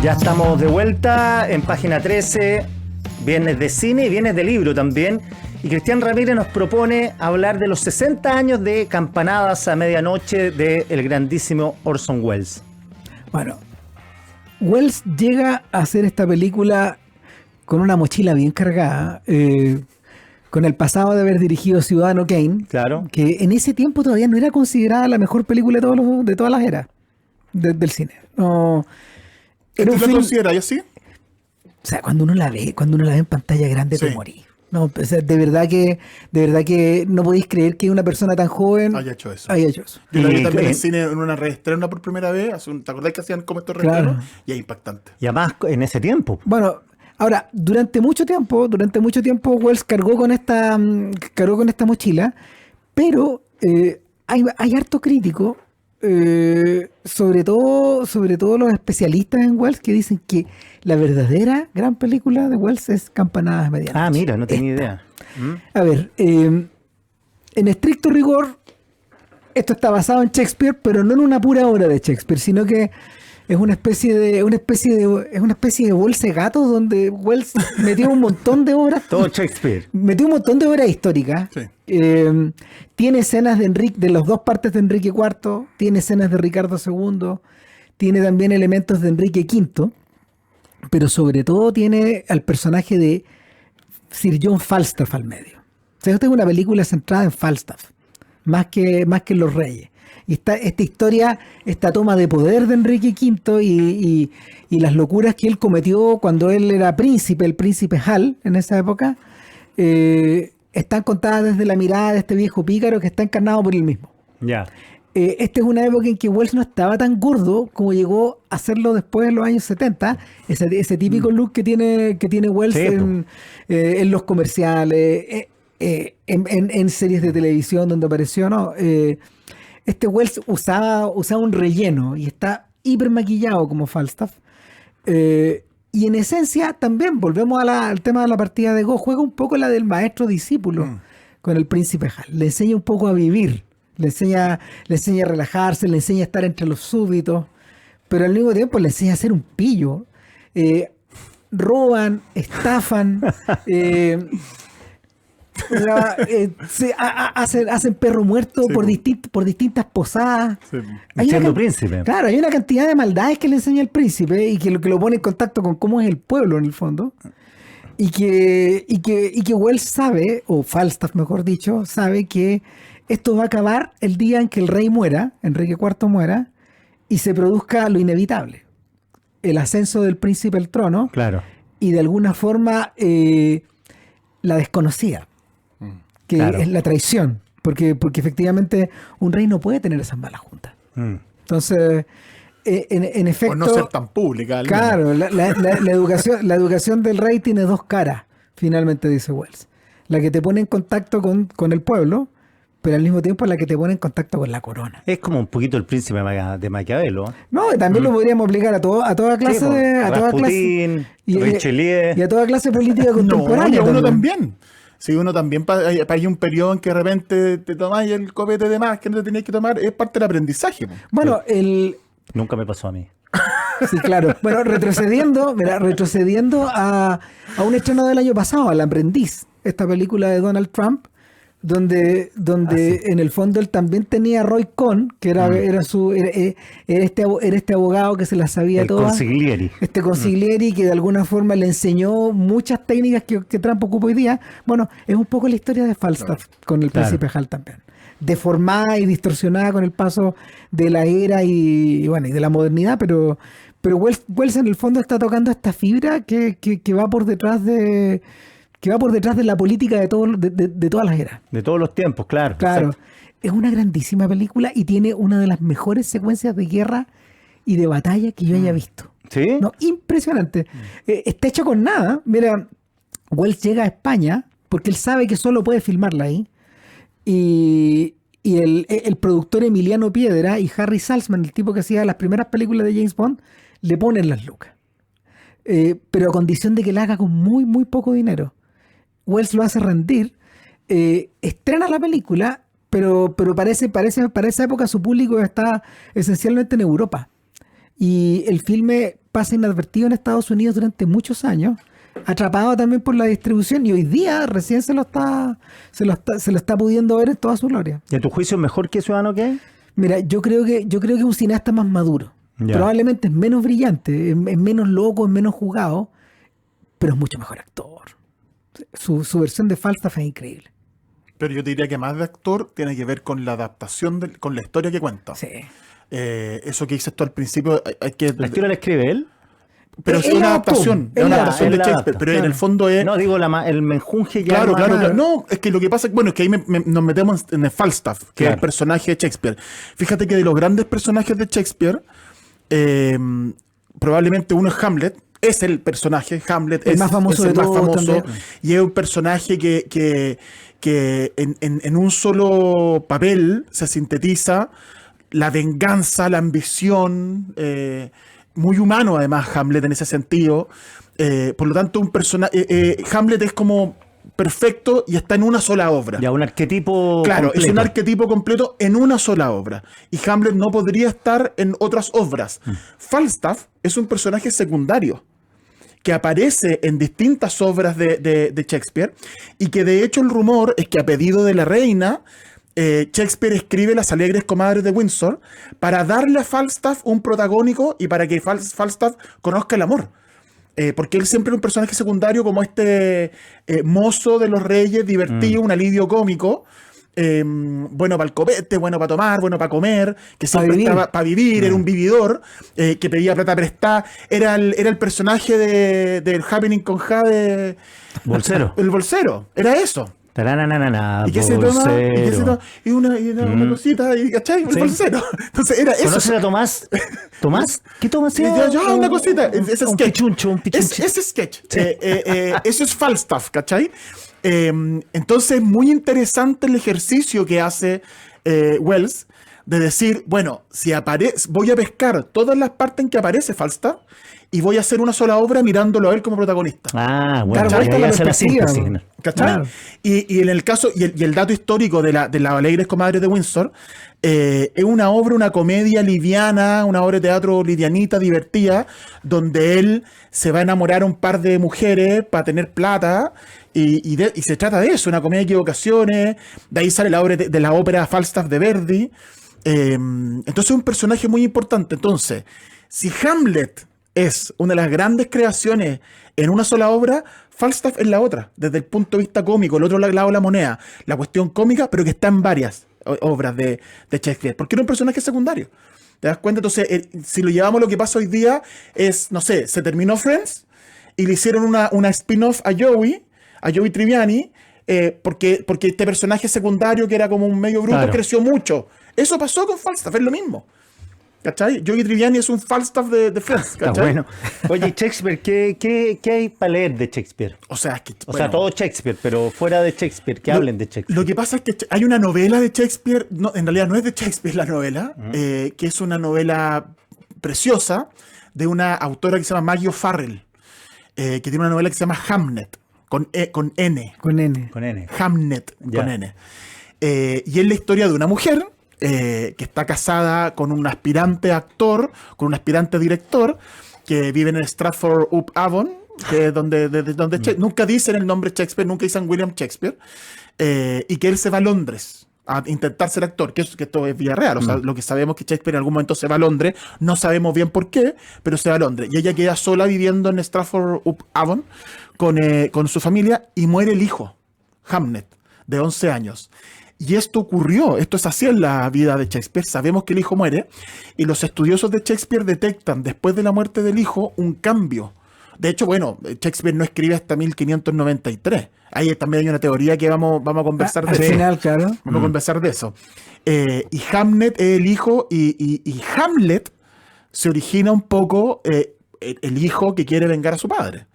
Ya estamos de vuelta en página 13, viernes de cine y viernes de libro también. Y Cristian Ramírez nos propone hablar de los 60 años de Campanadas a Medianoche del grandísimo Orson Welles. Bueno, Welles llega a hacer esta película con una mochila bien cargada, con el pasado de haber dirigido Ciudadano Kane, Claro. que en ese tiempo todavía no era considerada la mejor película de todas las eras del cine. No, era ¿Tú un la film, consideras así? o sea, cuando uno la ve en pantalla grande, Sí. te morís. No, o sea, de verdad que no podéis creer que una persona tan joven Haya hecho eso. haya hecho eso. Yo la vi Y- también y- en cine en una reestrena por primera vez. ¿Te acordás que hacían como estos Claro. reestrenos? Y es impactante. Y además en ese tiempo. Bueno, ahora, durante mucho tiempo, Wells cargó con esta mochila, pero hay harto crítico, sobre todo los especialistas en Wells, que dicen que la verdadera gran película de Wells es Campanadas a Medianoche. Ah, mira, no tenía idea. A ver, en estricto rigor, esto está basado en Shakespeare, pero no en una pura obra de Shakespeare, sino que es una especie de bolsa de gatos donde Wells metió un montón de obras. Todo Shakespeare. Metió un montón de obras históricas. Sí. Tiene escenas de las dos partes de Enrique IV, tiene escenas de Ricardo II, tiene también elementos de Enrique V, pero sobre todo tiene al personaje de Sir John Falstaff al medio. O sea, esta es una película centrada en Falstaff, más que en los reyes. Y esta historia, esta toma de poder de Enrique V y las locuras que él cometió cuando él era príncipe, el príncipe Hal en esa época, están contadas desde la mirada de este viejo pícaro que está encarnado por él mismo. Ya. Esta es una época en que Wells no estaba tan gordo como llegó a hacerlo después en los años 70, ese típico look que tiene Wells Sí, en los comerciales, en series de televisión donde apareció, ¿no? Este Wells usaba un relleno y está hiper maquillado como Falstaff. Y en esencia también volvemos al tema de la partida de Go, juega un poco la del maestro discípulo con el príncipe Hal, le enseña un poco a vivir. Le enseña a relajarse, le enseña a estar entre los súbditos, pero al mismo tiempo le enseña a ser un pillo. Roban, estafan, hacen perro muerto Sí, por distintas posadas. Sí. Siendo príncipe. Claro, hay una cantidad de maldades que le enseña el príncipe y que lo pone en contacto con cómo es el pueblo en el fondo. Y que Wells sabe, o Falstaff mejor dicho, sabe que esto va a acabar el día en que el rey muera, Enrique IV muera, y se produzca lo inevitable, el ascenso del príncipe al trono, Claro. y de alguna forma la desconocida, que Claro. es la traición, porque efectivamente un rey no puede tener esas malas juntas. Entonces, en efecto... Por no ser tan pública. al menos. Claro, la educación del rey tiene dos caras, finalmente dice Wells. La que te pone en contacto con el pueblo, pero al mismo tiempo la que te pone en contacto con la corona. Es como un poquito el príncipe de Maquiavelo. No, y también lo podríamos aplicar a toda clase Sí, po. de... A toda Rasputín, clase, Richelieu. y a toda clase política No, contemporánea. y uno también. Sí, uno también, hay un periodo en que de repente te tomáis el copete de más que no te tenías que tomar, es parte del aprendizaje. Po. Bueno, Nunca me pasó a mí. sí, claro. Bueno, retrocediendo a un estreno del año pasado, Al Aprendiz, esta película de Donald Trump, donde en el fondo él también tenía a Roy Cohn, que era este abogado que se las sabía El todas. consiglieri. Este consiglieri que de alguna forma le enseñó muchas técnicas que Trump ocupa hoy día. Bueno, es un poco la historia de Falstaff con el príncipe Hal también. Deformada y distorsionada con el paso de la era y de la modernidad, pero Wells en el fondo está tocando esta fibra que va por detrás de la política de todas las eras. De todos los tiempos, claro. Claro, Exacto. es una grandísima película y tiene una de las mejores secuencias de guerra y de batalla que yo haya visto. ¿Sí? No, impresionante. Está hecho con nada. Mira, Wells llega a España porque él sabe que solo puede filmarla ahí. Y el productor Emiliano Piedra y Harry Saltzman, el tipo que hacía las primeras películas de James Bond, le ponen las lucas. Pero a condición de que la haga con muy, muy poco dinero. Wells lo hace rendir, estrena la película, pero para esa época su público está esencialmente en Europa. Y el filme pasa inadvertido en Estados Unidos durante muchos años, atrapado también por la distribución, y hoy día recién se lo está pudiendo ver en toda su gloria. ¿Y a tu juicio es mejor que Ciudadano Kane? Mira, yo creo que es un cineasta más maduro. Ya. Probablemente es menos brillante, es menos loco, es menos jugado, pero es mucho mejor actor. Su versión de Falstaff es increíble. Pero yo te diría que más de actor tiene que ver con la adaptación, con la historia que cuenta. Sí. Eso que dices tú al principio, hay que... ¿La historia la escribe él? Pero es una adaptación, es una adaptación de la Shakespeare, adapta, pero claro. en el fondo es... No, digo el menjunje ya. Claro, más- claro. No, es que lo que pasa, bueno, es que ahí nos metemos en el Falstaff, que es el Claro. personaje de Shakespeare. Fíjate que de los grandes personajes de Shakespeare, probablemente uno es Hamlet, es el personaje, Hamlet El es más famoso es el de más todos famoso, también. y es un personaje que en un solo papel se sintetiza la venganza, la ambición, muy humano además Hamlet en ese sentido. Por lo tanto, un personaje, Hamlet es como perfecto y está en una sola obra. Ya, un arquetipo. Claro, completo. es un arquetipo completo en una sola obra. Y Hamlet no podría estar en otras obras. Falstaff es un personaje secundario que aparece en distintas obras de Shakespeare y que de hecho el rumor es que a pedido de la reina, Shakespeare escribe Las Alegres Comadres de Windsor para darle a Falstaff un protagónico y para que Falstaff conozca el amor. Porque él siempre era un personaje secundario como este mozo de los reyes, divertido, un alivio cómico, bueno para el copete, bueno para tomar, bueno para comer, que siempre vivir. estaba para vivir, era un vividor, que pedía plata prestada, era el personaje del Happening con Ja de... Bolsero. El bolsero, era eso. Tarananana, ¿Y qué se toma? Y una cosita, y, ¿cachai? El Sí. bolsero. Entonces era eso. ¿Conoces a Tomás? ¿Tomás? ¿Qué Tomás? Y ya, una cosita. Ese un sketch. pichuncho, un pichuncho. Ese sketch. Eso es Falstaff, ¿cachai? Entonces, es muy interesante el ejercicio que hace Wells de decir, bueno, si voy a pescar todas las partes en que aparece Falstaff y voy a hacer una sola obra mirándolo a él como protagonista. Ah, bueno, Claro, ahí esta es la hace la perspectiva. síntesis. ¿Cachai? Claro. Y en el caso, y el dato histórico de las Alegres Comadres de Windsor, es una obra, una comedia liviana, una obra de teatro livianita, divertida, donde él se va a enamorar a un par de mujeres para tener plata, y se trata de eso, una comedia de equivocaciones, de ahí sale la obra de la ópera Falstaff de Verdi. Entonces es un personaje muy importante. Entonces, si Hamlet es una de las grandes creaciones en una sola obra, Falstaff es la otra, desde el punto de vista cómico, el otro lado de la moneda, la cuestión cómica, pero que está en varias obras de Shakespeare, porque era un personaje secundario. ¿Te das cuenta? Entonces, si lo llevamos a lo que pasa hoy día, es, no sé, se terminó Friends y le hicieron una spin-off a Joey Tribbiani, porque este personaje secundario que era como un medio bruto Claro. creció mucho. Eso pasó con Falstaff, es lo mismo. ¿Cachai? Joey Tribbiani es un Falstaff de Friends, Está ¿cachai? bueno. Oye, Shakespeare, ¿qué hay para leer de Shakespeare? O sea, es que... O sea, todo Shakespeare, pero fuera de Shakespeare, que hablen de Shakespeare. Lo que pasa es que hay una novela de Shakespeare, no, en realidad no es de Shakespeare la novela, que es una novela preciosa de una autora que se llama Maggie O'Farrell, que tiene una novela que se llama Hamnet, con N. Con N. Con N. Hamnet, Ya. con N. Y es la historia de una mujer que está casada con un aspirante actor, con un aspirante director, que vive en Stratford-upon-Avon, que es donde nunca dicen el nombre Shakespeare, nunca dicen William Shakespeare, y que él se va a Londres a intentar ser actor, que esto es vida real. O sea, lo que sabemos es que Shakespeare en algún momento se va a Londres, no sabemos bien por qué, pero se va a Londres. Y ella queda sola viviendo en Stratford-upon-Avon con su familia y muere el hijo, Hamnet, de 11 años. Y esto ocurrió, esto es así en la vida de Shakespeare. Sabemos que el hijo muere y los estudiosos de Shakespeare detectan después de la muerte del hijo un cambio. De hecho, bueno, Shakespeare no escribe hasta 1593. Ahí también hay una teoría que vamos a conversar de Al eso. final, claro. Vamos a conversar de eso. Y Hamlet es el hijo y Hamlet se origina un poco el hijo que quiere vengar a su padre.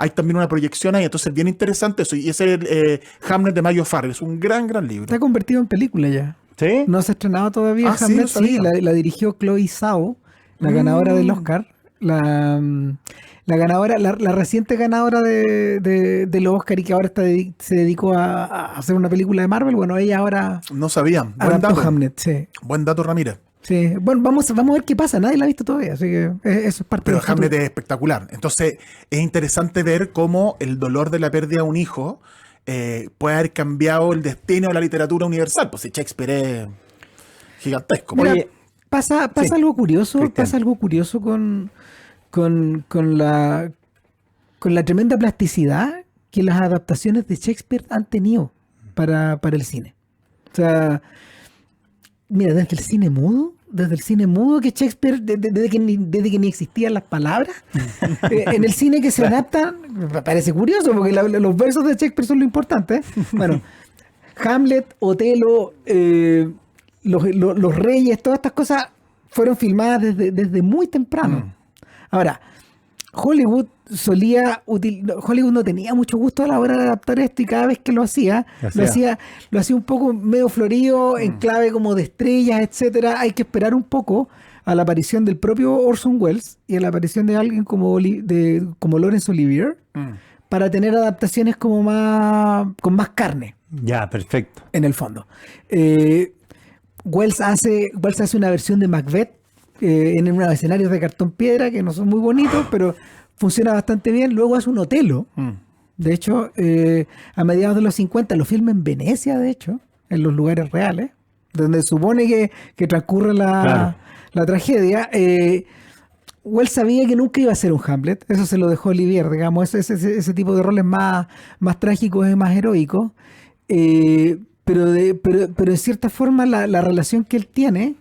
Hay también una proyección ahí, entonces bien interesante eso. Y ese es el Hamlet de Maggie O'Farrell. Es un gran libro. Está convertido en película ya. ¿Sí? No se ha estrenado todavía. Ah, sí, Hamlet, no sabía. la dirigió Chloe Zhao, la ganadora del Oscar. La ganadora, la reciente ganadora del Oscar y que ahora se dedicó a hacer una película de Marvel. Bueno, ella ahora No sabían. Buen adaptó dato. Hamlet, sí. Buen dato, Ramírez. Sí, bueno, vamos a ver qué pasa. Nadie la ha visto todavía, así que eso es parte Pero del Hamlet futuro. es espectacular. Entonces, es interesante ver cómo el dolor de la pérdida de un hijo puede haber cambiado el destino de la literatura universal. Pues si Shakespeare es gigantesco. Mira, Oye, pasa sí, algo curioso, Cristian. pasa algo curioso con la tremenda plasticidad que las adaptaciones de Shakespeare han tenido para el cine. O sea, mira, desde el cine mudo que Shakespeare, desde que ni existían las palabras, en el cine que se adaptan, me parece curioso, porque los versos de Shakespeare son lo importante. Bueno, Hamlet, Otelo, los reyes, todas estas cosas fueron filmadas desde muy temprano. Ahora, Hollywood Hollywood no tenía mucho gusto a la hora de adaptar esto, y cada vez que lo hacía un poco medio florido, en clave como de estrellas, etcétera. Hay que esperar un poco a la aparición del propio Orson Welles y a la aparición de alguien como Laurence Olivier para tener adaptaciones como con más carne, Ya, perfecto. en el fondo. Wells hace una versión de Macbeth en unos escenarios de cartón piedra que no son muy bonitos, pero funciona bastante bien. Luego hace un Otelo. De hecho, a mediados de los 50 lo filma en Venecia, de hecho, en los lugares reales, donde supone que transcurre la tragedia. Wells sabía que nunca iba a ser un Hamlet, eso se lo dejó Olivier, digamos, ese tipo de roles más trágicos y más heroicos. Pero en cierta forma la relación que él tiene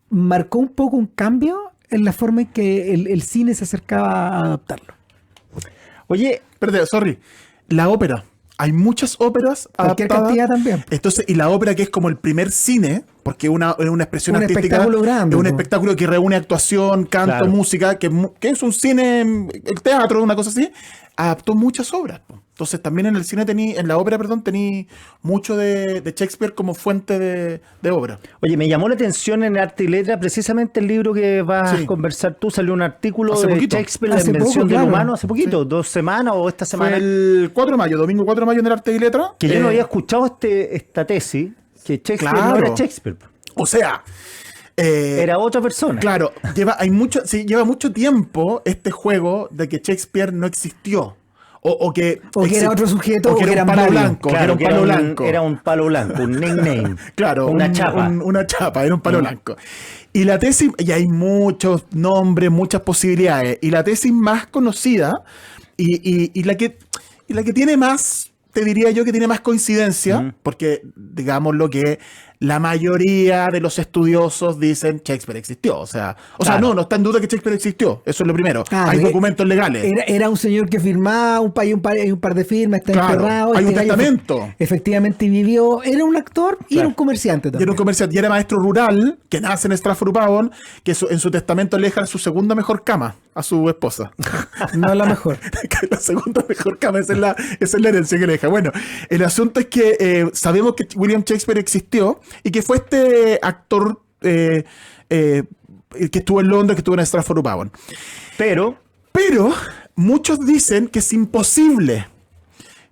marcó un poco un cambio en la forma en que el cine se acercaba a adaptarlo. Oye, Espérate, sorry. La ópera. Hay muchas óperas Cualquier adaptadas. cantidad también. Entonces, y la ópera, que es como el primer cine, porque es una expresión Un artística. espectáculo grande, Es un ¿no? espectáculo que reúne actuación, canto, Claro. música, que es un cine, el teatro, una cosa así. Adaptó muchas obras. Po. Entonces, también en el cine en la ópera, tení mucho de Shakespeare como fuente de obra. Oye, me llamó la atención en Arte y Letra precisamente el libro que vas Sí. a conversar tú. Salió un artículo Hace de poquito. Shakespeare, La Hace invención poco, del claro. humano, hace poquito, 2 semanas o esta Fue semana. el 4 de mayo, domingo 4 de mayo en el Arte y Letra. Que yo no había escuchado esta tesis, que Shakespeare no Claro. era Shakespeare, O sea... era otra persona. Claro, lleva mucho tiempo este juego de que Shakespeare no existió. O que era otro sujeto, o que o que era un eran palo varios. blanco. Claro, que era un palo blanco. era un palo blanco, un nickname. Claro, una chapa. una chapa, era un palo blanco. Y la tesis, y hay muchos nombres, muchas posibilidades. Y la tesis más conocida y la que tiene más, te diría yo que tiene más coincidencia, porque digamos lo que la mayoría de los estudiosos dicen Shakespeare existió. O sea, Claro. no está en duda que Shakespeare existió. Eso es lo primero. Claro, hay que documentos legales. Era un señor que firmaba, hay un par de firmas, está Claro, enterrado. hay un gallo testamento. Efectivamente vivió, era un actor y era un comerciante Y era también. un comerciante, y era maestro rural, que nace en Stratford-upon, que en su testamento le deja su segunda mejor cama a su esposa. No la mejor. Que la segunda mejor cama, esa es la herencia que le deja. Bueno, el asunto es que sabemos que William Shakespeare existió y que fue este actor que estuvo en Londres, que estuvo en Stratford-upon. Pero, Pero muchos dicen que es imposible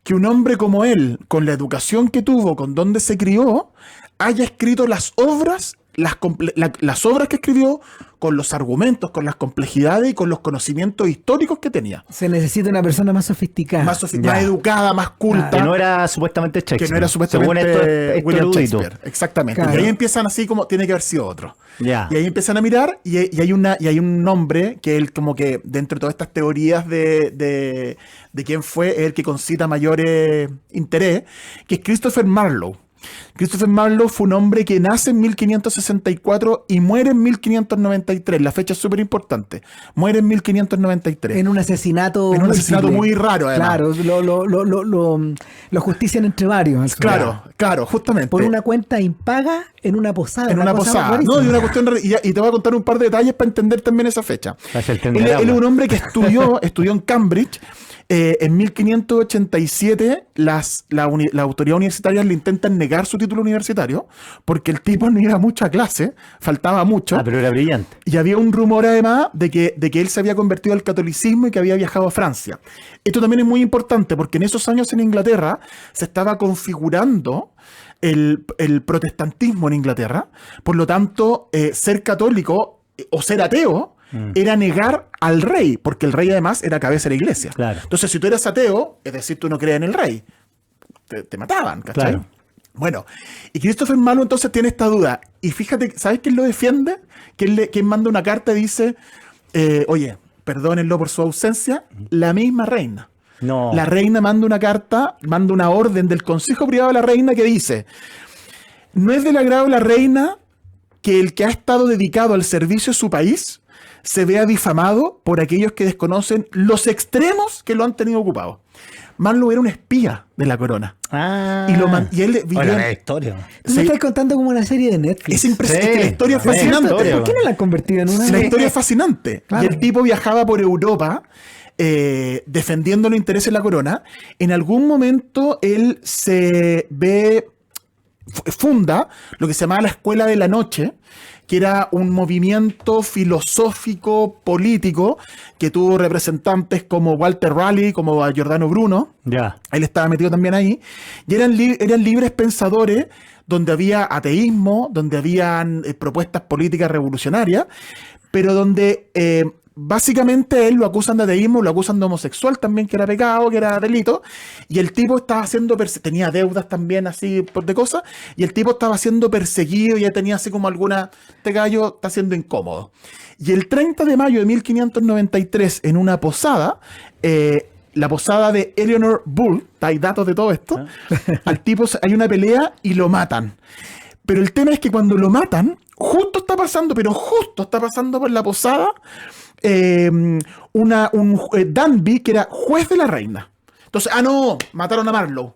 que un hombre como él, con la educación que tuvo, con donde se crió, haya escrito las obras, las obras que escribió, con los argumentos, con las complejidades y con los conocimientos históricos que tenía. Se necesita una persona más sofisticada. Más Ya. educada, más culta. que no era supuestamente Shakespeare. Que no era Según supuestamente esto William erudito. Shakespeare. Exactamente. Claro. Y ahí empiezan así como tiene que haber sido otro. Ya. Y ahí empiezan a mirar y hay un nombre que él como que dentro de todas estas teorías de quién fue, es el que concita mayor interés, que es Christopher Marlowe. Christopher Marlowe fue un hombre que nace en 1564 y muere en 1593. La fecha es súper importante. Muere en 1593. En un asesinato. En un asesinato múltiple. muy raro, además. Claro, lo justician entre varios. al final. Claro, justamente. Por una cuenta impaga en una posada. En una cosa posada. rarísima. No, y una cuestión y te voy a contar un par de detalles para entender también esa fecha. Hacia el Él, tender él agua. es un hombre que estudió en Cambridge. En 1587 las autoridades universitarias le intentan negar su título universitario porque el tipo no iba mucho a clase, faltaba mucho. Ah, pero era brillante. Y había un rumor además de que él se había convertido al catolicismo y que había viajado a Francia. Esto también es muy importante porque en esos años en Inglaterra se estaba configurando el protestantismo en Inglaterra. Por lo tanto, ser católico o ser ateo era negar al rey, porque el rey además era cabeza de la iglesia. Claro. Entonces, si tú eras ateo, es decir, tú no creías en el rey, te mataban, ¿cachai? Claro. Bueno, y Christopher Marlowe entonces tiene esta duda. Y fíjate, ¿sabes quién lo defiende? ¿Quién manda una carta y dice, oye, perdónenlo por su ausencia? La misma reina. No. La reina manda una carta, manda una orden del Consejo Privado de la reina que dice: no es del agrado de la reina que el que ha estado dedicado al servicio de su país se vea difamado por aquellos que desconocen los extremos que lo han tenido ocupado. Marlowe era un espía de la corona. Ah. Y él vivió Oiga, la historia. Tú me estás contando como una serie de Netflix. Es impresionante. Sí. La historia es Sí. fascinante. Historia. ¿Por qué no la han convertido en una? La historia es fascinante. Claro. Y el tipo viajaba por Europa defendiendo los intereses de la corona. En algún momento él funda lo que se llamaba la Escuela de la Noche, que era un movimiento filosófico político que tuvo representantes como Walter Raleigh, como a Giordano Bruno. Ya. Él estaba metido también ahí. Y eran libres pensadores donde había ateísmo, donde habían propuestas políticas revolucionarias, pero donde básicamente él lo acusan de ateísmo, lo acusan de homosexual también, que era pecado, que era delito, y el tipo estaba siendo tenía deudas también así de cosas, y el tipo estaba siendo perseguido, ya tenía así como este gallo está siendo incómodo. Y el 30 de mayo de 1593, en una posada, la posada de Eleanor Bull, hay datos de todo esto, al tipo hay una pelea y lo matan. Pero el tema es que cuando lo matan, justo está pasando por la posada Danby, que era juez de la reina. Entonces, no, mataron a Marlowe.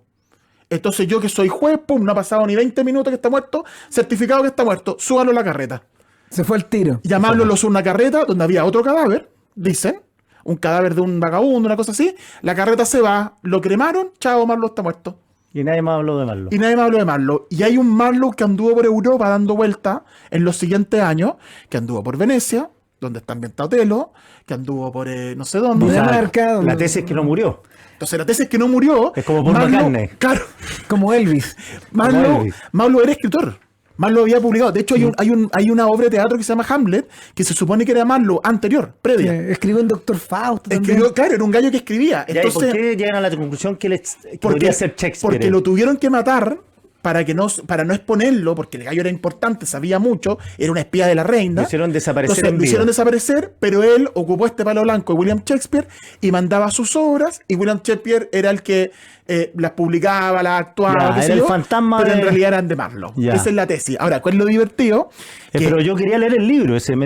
Entonces yo que soy juez, pum, no ha pasado ni 20 minutos que está muerto, certificado que está muerto, súbalo a la carreta. Se fue al tiro. Y a Marlowe lo sube a una carreta donde había otro cadáver, dicen, un cadáver de un vagabundo, una cosa así. La carreta se va, lo cremaron, chao, Marlowe está muerto. Y nadie más habló de Marlowe. Y nadie me habló de Marlowe. Y hay un Marlowe que anduvo por Europa dando vueltas en los siguientes años, que anduvo por Venecia, donde está ambientado Otelo, que anduvo por no sé dónde. O sea, Dinamarca, la tesis es que no murió. Entonces la tesis es que no murió. Es como Paul McCartney. Claro, como Elvis. Marlowe era escritor. Marlowe había publicado. De hecho, hay una obra de teatro que se llama Hamlet, que se supone que era Marlowe anterior, previa. Escribió en Doctor Fausto. Escribió, claro, era un gallo que escribía. ¿Y por qué llegan a la conclusión que podría ser Shakespeare? Porque lo tuvieron que matar para no exponerlo, porque el gallo era importante, sabía mucho, era una espía de la reina. Lo hicieron desaparecer. Entonces, lo hicieron desaparecer, pero él ocupó este palo blanco de William Shakespeare y mandaba sus obras, y William Shakespeare era el que las publicaba, las actuaba, Ya, era el fantasma pero en de- realidad eran de Marlowe. Ya. Esa es la tesis. Ahora, ¿cuál es lo divertido? Que- Pero yo quería leer el libro ese, el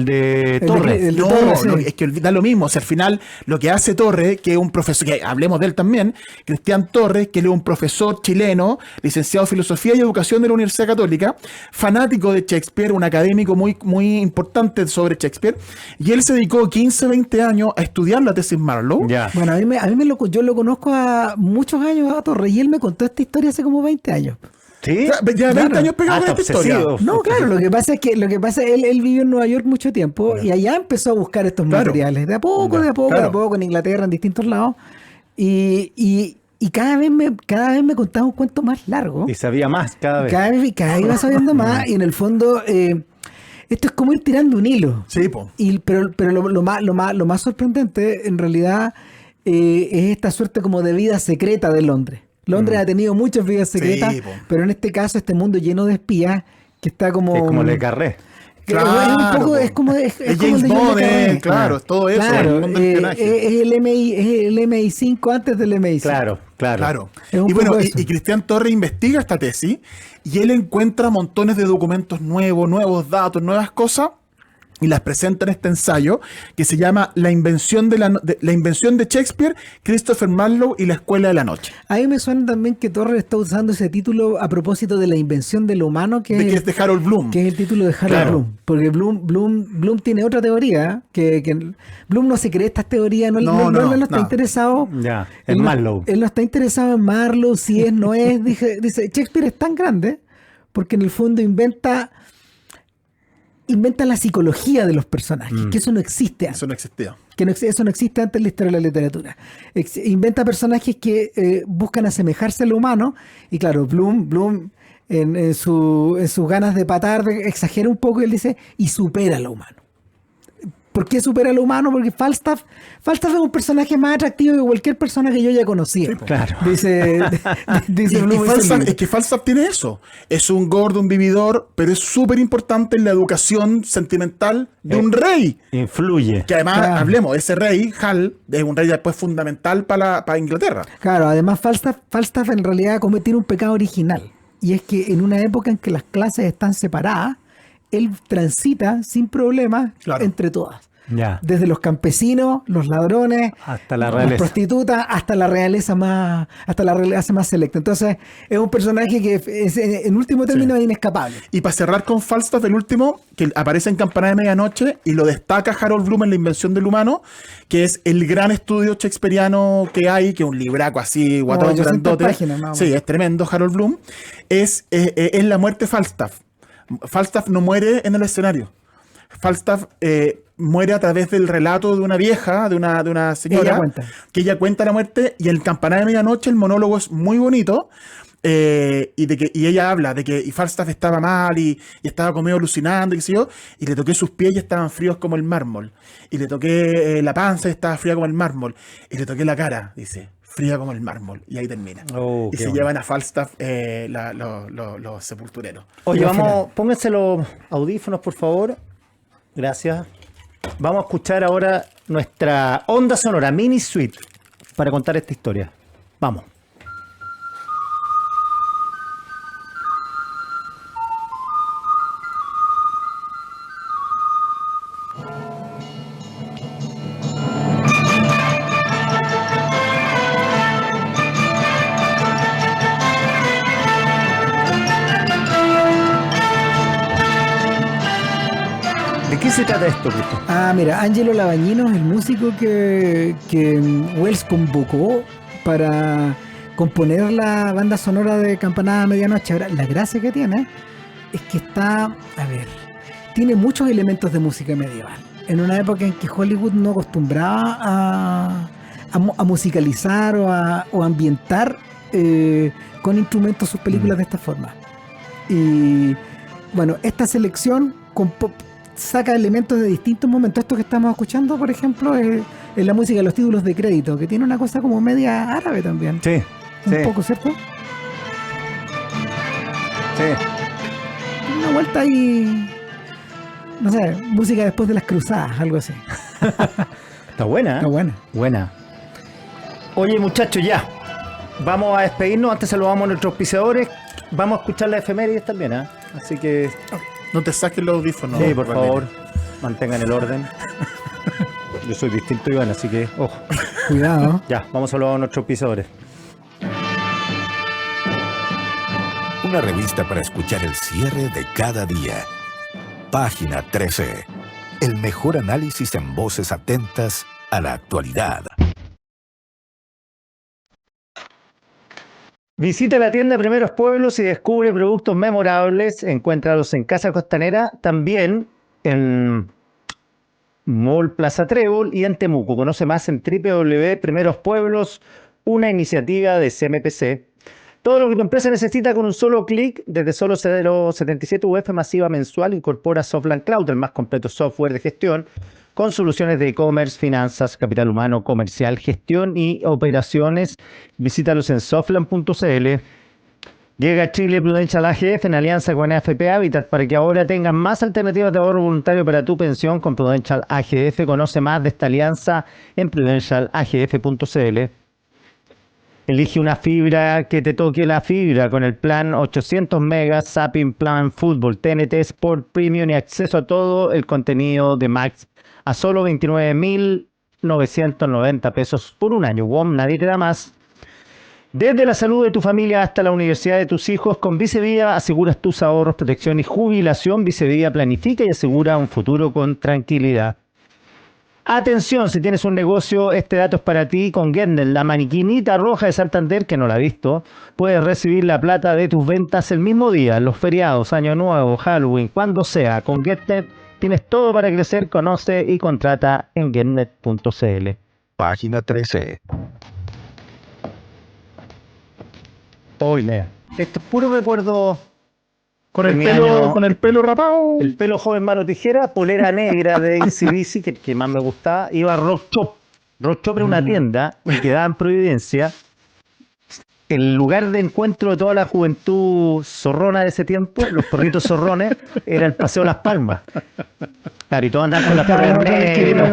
de Torres. el de No, Torres, sí. es que da lo mismo. O sea, al final, lo que hace Torres, que es un profesor, que hablemos de él también, Cristian Torres, que él es un profesor chileno, licenciado en Filosofía y Educación de la Universidad Católica, fanático de Shakespeare, un académico muy, muy importante sobre Shakespeare, y él se dedicó 15, 20 años a estudiar la tesis Marlowe. Ya. Bueno, yo lo conozco a muchos años a Torres y él me contó esta historia hace como 20 años. ¿Sí? Ya 20 Claro. años pegado con Está esta historia. obsesivo. No, claro, lo que pasa es que él vivió en Nueva York mucho tiempo y allá empezó a buscar estos Claro. materiales, de a poco, Claro. en Inglaterra, en distintos lados. Y cada vez me contaba un cuento más largo. Y sabía más cada vez. Cada vez iba sabiendo más y en el fondo esto es como ir tirando un hilo. Sí, po. Pero lo más sorprendente en realidad es esta suerte como de vida secreta de Londres. Londres ha tenido muchas vidas secretas, Sí, po. pero en este caso este mundo lleno de espías que está como... Es como Le Carré. que es un poco, po. es como Es como James el de John Bond, le Carré. claro, es todo eso. Claro, el mundo del espionaje. es el MI5 antes del MI5. Claro. Claro. Es un Y bueno, poco y eso. Cristian Torres investiga esta tesis y él encuentra montones de documentos nuevos datos, nuevas cosas, y las presenta en este ensayo que se llama La invención de Shakespeare, Christopher Marlowe y la Escuela de la Noche. A mí me suena también que Torres está usando ese título a propósito de la invención de lo humano, que Que es de Harold Bloom. es el título de Harold Claro. Bloom. Porque Bloom tiene otra teoría, que Bloom no se cree estas teorías, no está no. interesado. Ya, en Él no- Marlowe. Él no está interesado en Marlowe, si es, no es. Dice, Shakespeare es tan grande porque en el fondo inventa inventa la psicología de los personajes, que eso no existe antes. Eso no existía. Eso no existe antes en la historia de la literatura. Inventa personajes que buscan asemejarse a lo humano, y claro, Bloom en sus ganas de patar exagera un poco y él dice, y supera lo humano. ¿Por qué supera lo humano? Porque Falstaff es un personaje más atractivo que cualquier persona que yo haya conocido. Sí, claro. Dice Bloom en su Falstaff, libro. es que Falstaff tiene eso. Es un gordo, un vividor, pero es súper importante en la educación sentimental de un rey. Influye. Que además, Claro. hablemos, ese rey, Hal, es un rey después fundamental para Inglaterra. Claro, además Falstaff en realidad tiene un pecado original. Y es que en una época en que las clases están separadas, él transita sin problemas Claro. entre todas. Ya. Desde los campesinos, los ladrones, Hasta la las realeza. prostitutas, hasta la realeza más selecta. Entonces, es un personaje que en último término es inescapable. Y para cerrar con Falstaff, el último, que aparece en Campanada de Medianoche y lo destaca Harold Bloom en La invención del humano, que es el gran estudio shakespeariano que hay, que es un libraco así, guatón, 800 grandote. páginas, más o Sí, menos. es tremendo Harold Bloom. Es la muerte de Falstaff. Falstaff no muere en el escenario. Falstaff muere a través del relato de una vieja, de una señora, Ella cuenta. que ella cuenta la muerte, y en Campanada de Medianoche el monólogo es muy bonito, y ella habla de que y Falstaff estaba mal y estaba como medio alucinando, y qué sé yo, y le toqué sus pies y estaban fríos como el mármol, y le toqué la panza y estaba fría como el mármol, y le toqué la cara, dice, fría como el mármol, y ahí termina. Oh, Y qué se bueno. llevan a Falstaff los sepultureros. Oye, Al final. pónganse los audífonos, por favor. Gracias. Vamos a escuchar ahora nuestra onda sonora, mini suite, para contar esta historia. Vamos. ¿De qué se trata esto, Cristo? Mira, Angelo Lavañino es el músico que Wells convocó para componer la banda sonora de Campanada a Medianoche. Ahora, la gracia que tiene es que tiene muchos elementos de música medieval. En una época en que Hollywood no acostumbraba a musicalizar o a ambientar con instrumentos sus películas de esta forma. Y bueno, esta selección saca elementos de distintos momentos. Esto que estamos escuchando, por ejemplo, es la música de los títulos de crédito, que tiene una cosa como media árabe también. Sí, Un poco, ¿cierto? sí. Una vuelta ahí, no sé, música después de las cruzadas, algo así. Está buena, ¿eh? Está buena. Buena. Oye, muchachos, ya. Vamos a despedirnos. Antes saludamos a nuestros auspiciadores. Vamos a escuchar las efemérides también, ¿eh? Así que, No te saques los audífonos. sí, por Valeria. favor, mantengan el orden. Yo soy distinto, Iván, así que, ojo. Cuidado. Ya, vamos a saludar a nuestros auspiciadores. Una revista para escuchar el cierre de cada día. Página 13. El mejor análisis en voces atentas a la actualidad. Visita la tienda Primeros Pueblos y descubre productos memorables. Encuéntralos en Casa Costanera, también en Mall Plaza Trébol y en Temuco. Conoce más en www.Primeros Pueblos, una iniciativa de CMPC. Todo lo que tu empresa necesita con un solo clic, desde solo 0,77 UF masiva mensual, incorpora Softland Cloud, el más completo software de gestión, con soluciones de e-commerce, finanzas, capital humano, comercial, gestión y operaciones. Visítalos en softland.cl. Llega a Chile Prudential AGF en alianza con AFP Habitat para que ahora tengas más alternativas de ahorro voluntario para tu pensión con Prudential AGF. Conoce más de esta alianza en prudentialagf.cl. Elige una fibra que te toque la fibra con el plan 800 megas, Zapping Plan Fútbol, TNT Sport Premium y acceso a todo el contenido de Max a solo 29.990 pesos por un año. WOM, nadie te da más. Desde la salud de tu familia hasta la universidad de tus hijos, con Vicevía aseguras tus ahorros, protección y jubilación. Vicevía planifica y asegura un futuro con tranquilidad. Atención, si tienes un negocio, este dato es para ti. Con Genden, la maquinita roja de Santander, que no la he visto, puedes recibir la plata de tus ventas el mismo día, los feriados, Año Nuevo, Halloween, cuando sea. Con Genden Tienes todo para crecer, conoce y contrata en getnet.cl. Página 13. Hoy, lea. Esto es puro recuerdo. Con el Mi pelo, año- con el pelo rapado. El pelo joven mano tijera, polera negra de AC/DC, que más me gustaba, iba a Rock Shop. Rock Shop era una tienda que quedaba en Providencia, el lugar de encuentro de toda la juventud zorrona de ese tiempo, los perritos zorrones, era el Paseo Las Palmas. Claro, y todos andaban con las Claro, poleras negras.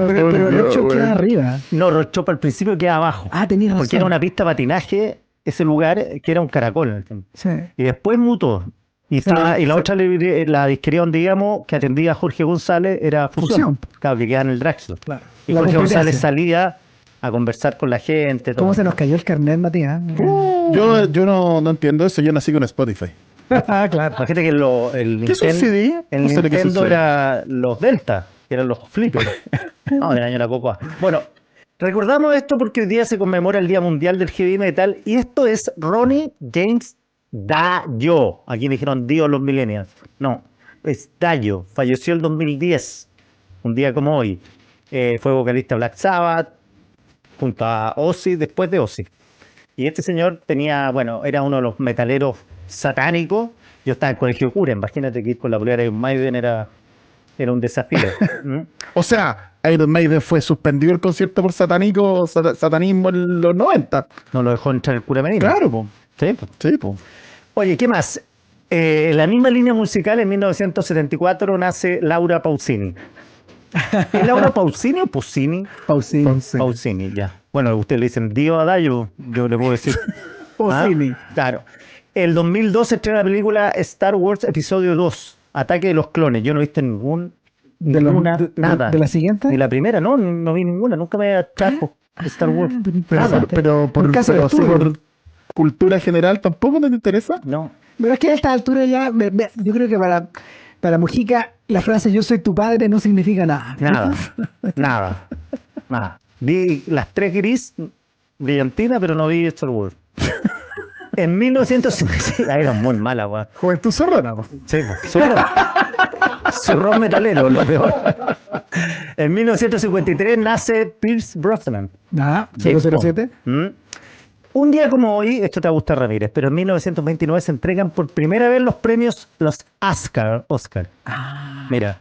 pero Dios, Rock Shop güey. queda arriba. No, Rock Shop al principio quedaba abajo. Ah, tenías razón. Porque era una pista de patinaje, ese lugar, que era un caracol en el tiempo. Sí. Y después mutó. Y, estaba, y la otra la disquería donde íbamos, que atendía a Jorge González, era Fusión. Fusión. Claro, que quedaba en el Drexel. Claro. Y La Jorge competencia. González salía a conversar con la gente. ¿Cómo todo. se nos cayó el carnet, Matías? Yo no entiendo eso, yo nací con Spotify. Ah, claro. Imagínate que el ¿Qué es un Nintendo, CD? el No sé lo que es un Nintendo CD. era los Delta, que eran los flippers. No, del año de la cocoa. Bueno, recordamos esto porque hoy día se conmemora el Día Mundial del Heavy Metal y esto es Ronnie James Dio. Aquí me dijeron Dio los millennials. No, es Dio. Falleció el 2010, un día como hoy. Fue vocalista de Black Sabbath junto a Ozzy, después de Ozzy. Y este señor tenía, bueno, era uno de los metaleros satánicos. Yo estaba en el colegio de cura, imagínate que ir con la polera de Iron Maiden era un desafío. ¿Mm? O sea, Iron Maiden fue suspendido el concierto por satanismo en los 90. No lo dejó entrar el cura Menino. Claro, po. Sí, po. Sí, po. Oye, ¿qué más? En la misma línea musical, en 1974, nace Laura Pausini. ¿Es Laura Pausini o Pausini? Pausini. Pausini, ya. Bueno, ustedes le dicen Dio a Dayo, yo le puedo decir. Pausini. Ah, claro. El 2002 se estrena la película Star Wars Episodio 2, Ataque de los Clones. Yo no he visto ninguna, nada. ¿De la siguiente? Ni la primera, no vi ninguna, nunca me atrajo Star Wars. Pero Caso sí, estudio. por cultura general tampoco te interesa. No. Pero es que a esta altura ya, yo creo que para Mujica la frase yo soy tu padre no significa nada. Nada. Vi las tres gris, brillantina, pero no vi Star Wars. En 1956, era muy mala, weón. Juventud zorrona, po. Sí, Zorrón metalero, lo peor. En 1953 nace Pierce Brosnan. Nada, Sí, 007. ¿Mm? Un día como hoy, esto te va a gustar, Ramírez, pero en 1929 se entregan por primera vez los premios, los Oscar. Mira.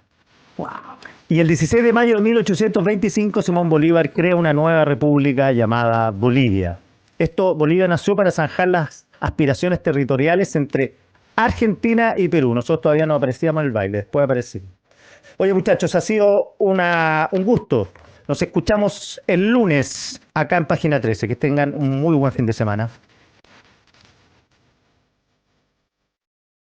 Y el 16 de mayo de 1825, Simón Bolívar crea una nueva república llamada Bolivia. Bolivia nació para zanjar las aspiraciones territoriales entre Argentina y Perú. Nosotros todavía no aparecíamos en el baile, después aparecimos. Oye, muchachos, ha sido un gusto. Nos escuchamos el lunes acá en Página 13. Que tengan un muy buen fin de semana.